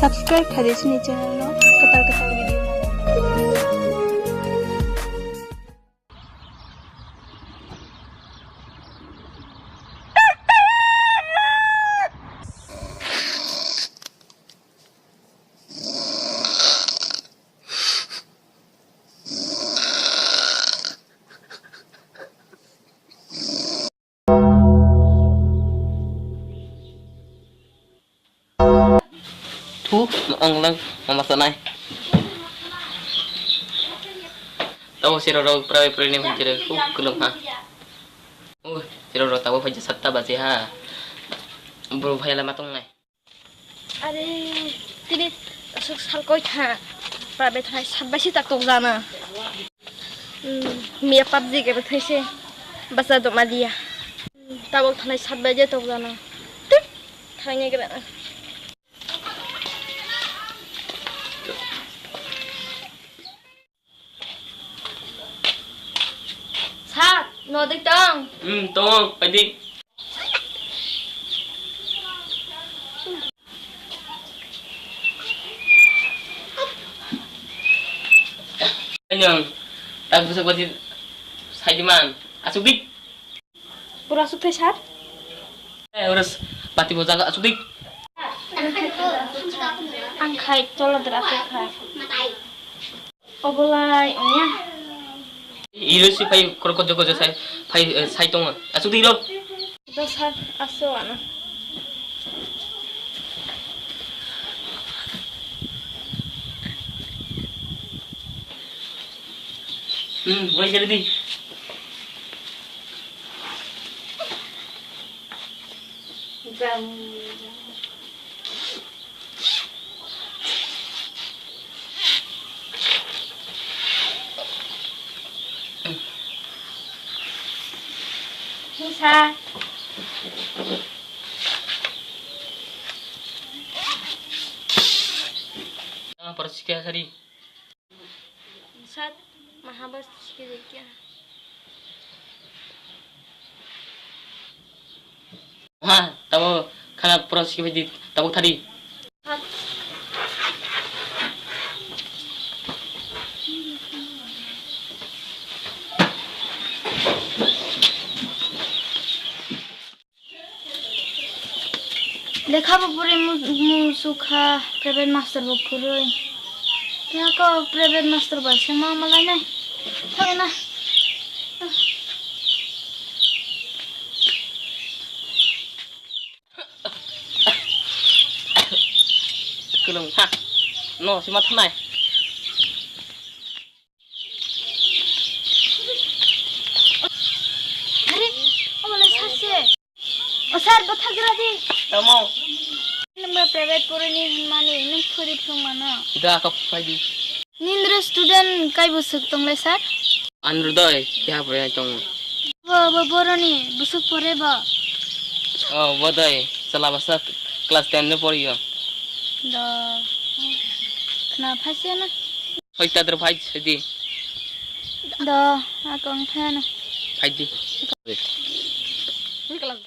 subscribe thade sini channel no katal video Thu ông lăng mama sanai tahu si roro prai prai ni menjadi ku kelung ha si roro tahu fajar satta basi ha bro bhai lama tung nai अरे तिनी सालको था प्राइवेट थाय साबैसे तक तक जाना मिया पबजी के बथैसे बसा दो मादिया ताबक थानाय साबैसे तक जाना थायने के सात नो देख तंग tong padi anyang tak bisa buat sai di man asuk dik पूरा सुते सात urus pati bocah asuk dik angkai tolong terasa kai obolai nya iru si pai korko jogo jo sai pai sai tong asuk dik lo dosar aso ana boleh jadi di jam Bisa. Jangan persiksa tadi. Saat mahabas sedikit. Tahu karena persiksa tadi, tahu tadi. Saat lekha bapure mu sukha private master bapure ya ko private master baise ma malai nai thang na Kelung ha no si mat nai अरे ओ malai sase o sir batha gira di kamu number private पुरनी माने नों फरि फंमाना ida aku pagi निन्द्र स्टूडेंट काय बुसुक तंगले sir anurdoy kya boleh tong वो बोरनी बुसुक परे बा oh bodoy salah bahasa kelas 10 ni poriyo the kenapa sih na hoy tadar bhai sedi the akong fan bhai di kelas